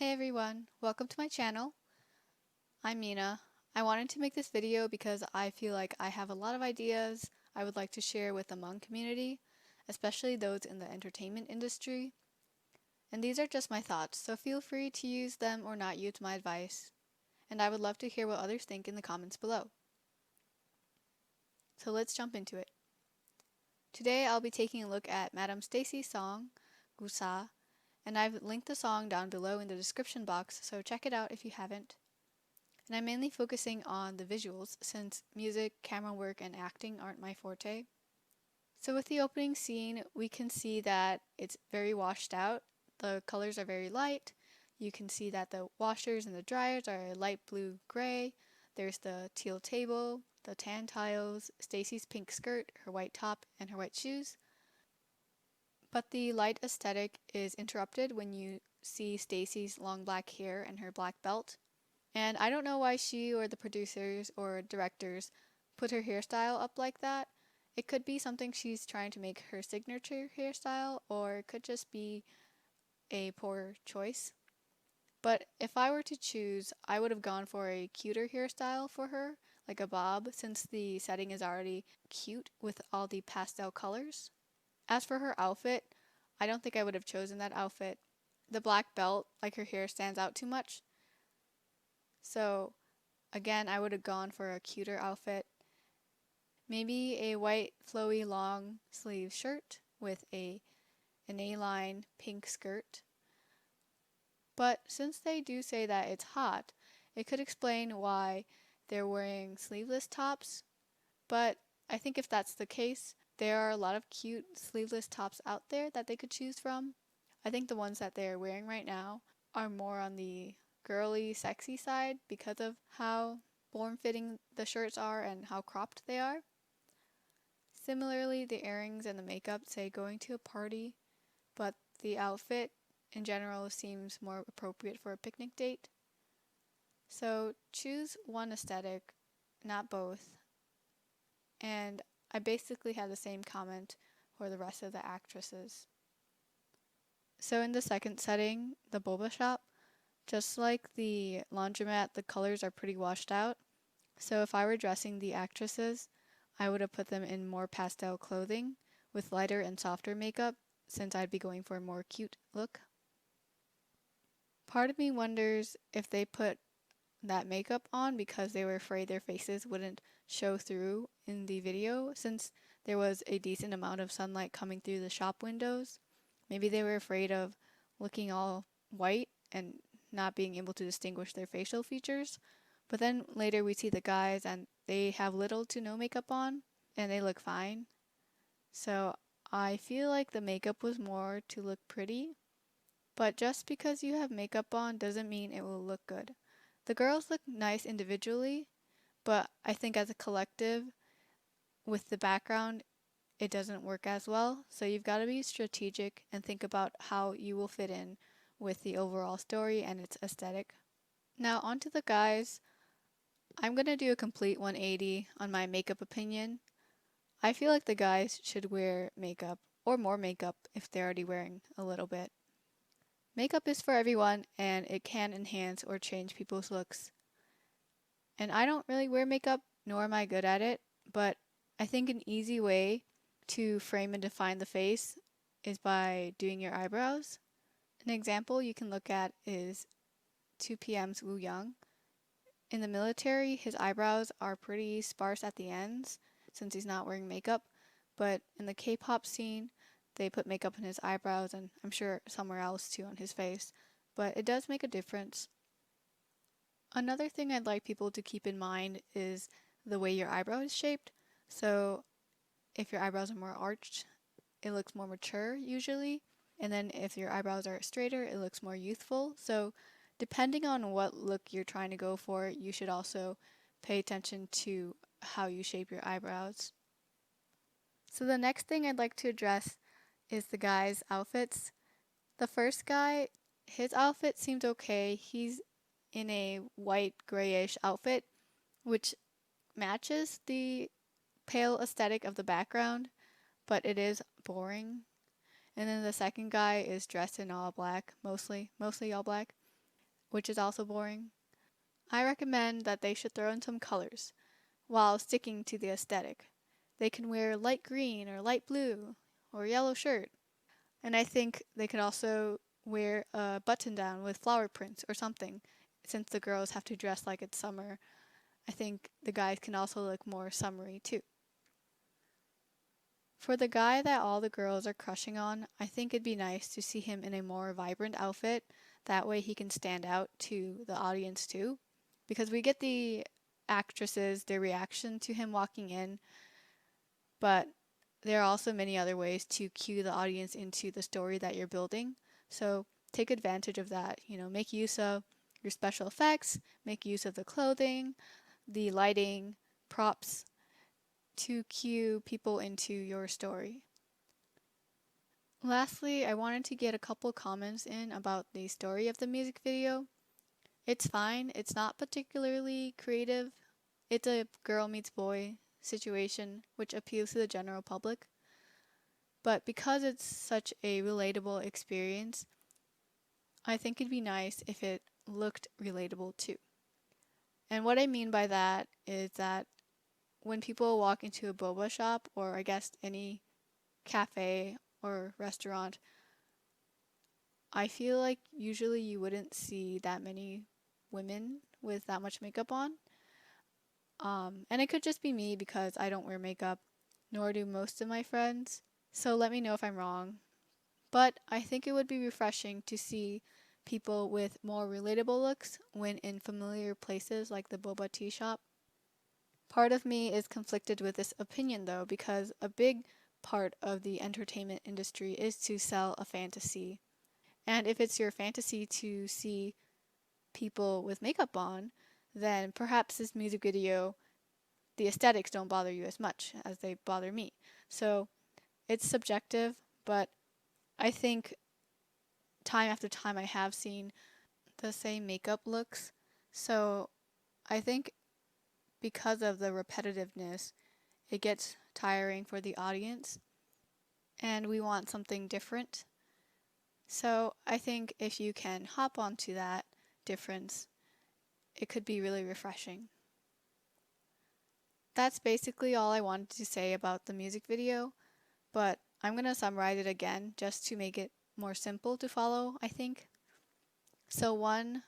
Hey everyone, welcome to my channel. I'm Mina. I wanted to make this video because I feel like I have a lot of ideas I would like to share with the Hmong community, especially those in the entertainment industry. And these are just my thoughts, so feel free to use them or not use my advice. And I would love to hear what others think in the comments below. So let's jump into it. Today I'll be taking a look at Madame StacE's song, Kuv Xav, and I've linked the song down below in the description box, so check it out if you haven't. And I'm mainly focusing on the visuals since music, camera work, and acting aren't my forte. So with the opening scene, we can see that it's very washed out. The colors are very light. You can see that the washers and the dryers are light blue gray. There's the teal table, the tan tiles, StacE's pink skirt, her white top, and her white shoes. But the light aesthetic is interrupted when you see StacE's long black hair and her black belt. And I don't know why she or the producers or directors put her hairstyle up like that. It could be something she's trying to make her signature hairstyle, or it could just be a poor choice. But if I were to choose, I would have gone for a cuter hairstyle for her, like a bob, since the setting is already cute with all the pastel colors. As for her outfit, I don't think I would have chosen that outfit. The black belt, like her hair, stands out too much. So again, I would have gone for a cuter outfit. Maybe a white flowy long sleeve shirt with an A-line pink skirt. But since they do say that it's hot, it could explain why they're wearing sleeveless tops. But I think if that's the case, there are a lot of cute sleeveless tops out there that they could choose from. I think the ones that they're wearing right now are more on the girly, sexy side because of how form-fitting the shirts are and how cropped they are. Similarly, the earrings and the makeup say going to a party, but the outfit in general seems more appropriate for a picnic date. So choose one aesthetic, not both. And I basically had the same comment for the rest of the actresses. So in the second setting, the boba shop, just like the laundromat, the colors are pretty washed out. So if I were dressing the actresses, I would have put them in more pastel clothing with lighter and softer makeup, since I'd be going for a more cute look. Part of me wonders if they put that makeup on because they were afraid their faces wouldn't show through in the video, since there was a decent amount of sunlight coming through the shop windows. Maybe they were afraid of looking all white and not being able to distinguish their facial features. But then later we see the guys and they have little to no makeup on and they look fine. So I feel like the makeup was more to look pretty. But just because you have makeup on doesn't mean it will look good. The girls look nice individually, but I think as a collective, with the background, it doesn't work as well. So you've got to be strategic and think about how you will fit in with the overall story and its aesthetic. Now onto the guys. I'm going to do a complete 180 on my makeup opinion. I feel like the guys should wear makeup, or more makeup if they're already wearing a little bit. Makeup is for everyone and it can enhance or change people's looks. And I don't really wear makeup, nor am I good at it, but I think an easy way to frame and define the face is by doing your eyebrows. An example you can look at is 2PM's Woo Young. In the military, his eyebrows are pretty sparse at the ends since he's not wearing makeup, but in the K-pop scene, they put makeup on his eyebrows and I'm sure somewhere else too on his face, but it does make a difference. Another thing I'd like people to keep in mind is the way your eyebrow is shaped. So if your eyebrows are more arched, it looks more mature usually, and then if your eyebrows are straighter, it looks more youthful. So depending on what look you're trying to go for, you should also pay attention to how you shape your eyebrows. So the next thing I'd like to address is the guys' outfits. The first guy, his outfit seems okay. He's in a white grayish outfit, which matches the pale aesthetic of the background, but it is boring. And then the second guy is dressed in all black, mostly all black. which is also boring. I recommend that they should throw in some colors while sticking to the aesthetic. They can wear light green or light blue or yellow shirt. And I think they could also wear a button down with flower prints or something. Since the girls have to dress like it's summer, I think the guys can also look more summery too. For the guy that all the girls are crushing on, I think it'd be nice to see him in a more vibrant outfit. That way he can stand out to the audience too. Because we get the actresses, their reaction to him walking in, but there are also many other ways to cue the audience into the story that you're building. So take advantage of that. Make use of your special effects, make use of the clothing, the lighting, props to cue people into your story. Lastly, I wanted to get a couple comments in about the story of the music video. It's fine. It's not particularly creative. It's a girl meets boy situation which appeals to the general public. But because it's such a relatable experience, I think it'd be nice if it looked relatable too. And what I mean by that is that when people walk into a boba shop, or I guess any cafe or restaurant, I feel like usually you wouldn't see that many women with that much makeup on. And it could just be me because I don't wear makeup, nor do most of my friends. So let me know if I'm wrong. But I think it would be refreshing to see people with more relatable looks when in familiar places like the boba tea shop. Part of me is conflicted with this opinion though, because a big part of the entertainment industry is to sell a fantasy. And if it's your fantasy to see people with makeup on, then perhaps this music video, the aesthetics don't bother you as much as they bother me. So it's subjective, but I think time after time I have seen the same makeup looks. So I think because of the repetitiveness, it gets tiring for the audience, and we want something different. So I think if you can hop onto that difference, it could be really refreshing. That's basically all I wanted to say about the music video, but I'm going to summarize it again just to make it more simple to follow, I think. So 1,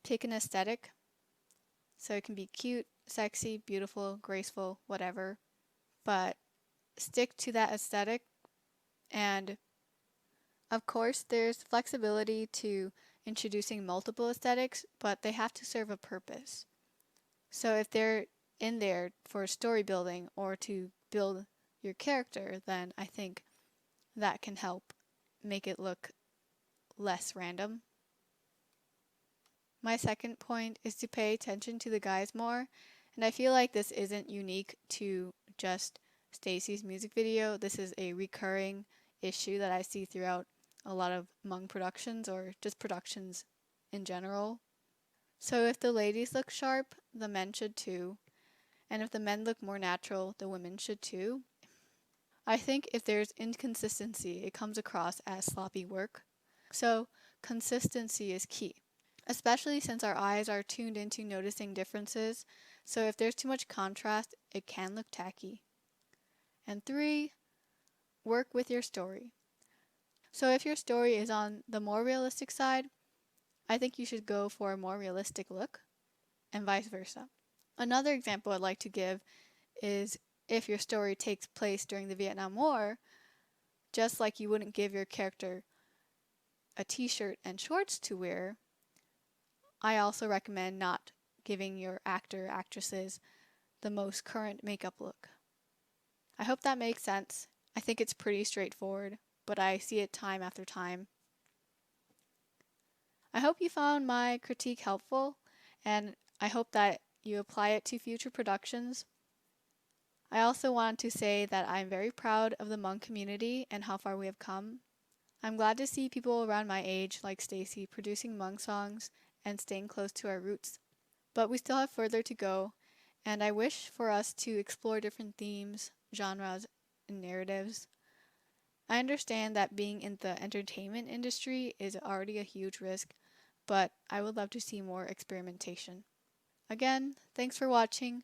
pick an aesthetic. So it can be cute, sexy, beautiful, graceful, whatever. But stick to that aesthetic. And of course, there's flexibility to introducing multiple aesthetics, but they have to serve a purpose. So if they're in there for story building or to build your character, then I think that can help make it look less random. My second point is to pay attention to the guys more, and I feel like this isn't unique to just StacE's music video. This is a recurring issue that I see throughout a lot of Hmong productions or just productions in general. So if the ladies look sharp, the men should too, and if the men look more natural, the women should too. I think if there's inconsistency, it comes across as sloppy work. So consistency is key, especially since our eyes are tuned into noticing differences. So if there's too much contrast, it can look tacky. And 3, work with your story. So if your story is on the more realistic side, I think you should go for a more realistic look, and vice versa. Another example I'd like to give is if your story takes place during the Vietnam War, just like you wouldn't give your character a t-shirt and shorts to wear, I also recommend not giving your actor or actresses the most current makeup look. I hope that makes sense. I think it's pretty straightforward, but I see it time after time. I hope you found my critique helpful, and I hope that you apply it to future productions. I also want to say that I'm very proud of the Hmong community and how far we have come. I'm glad to see people around my age like StacE producing Hmong songs and staying close to our roots. But we still have further to go, and I wish for us to explore different themes, genres, and narratives. I understand that being in the entertainment industry is already a huge risk, but I would love to see more experimentation. Again, thanks for watching.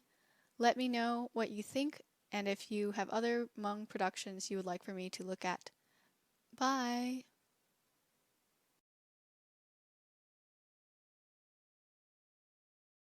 Let me know what you think and if you have other Hmong productions you would like for me to look at. Bye!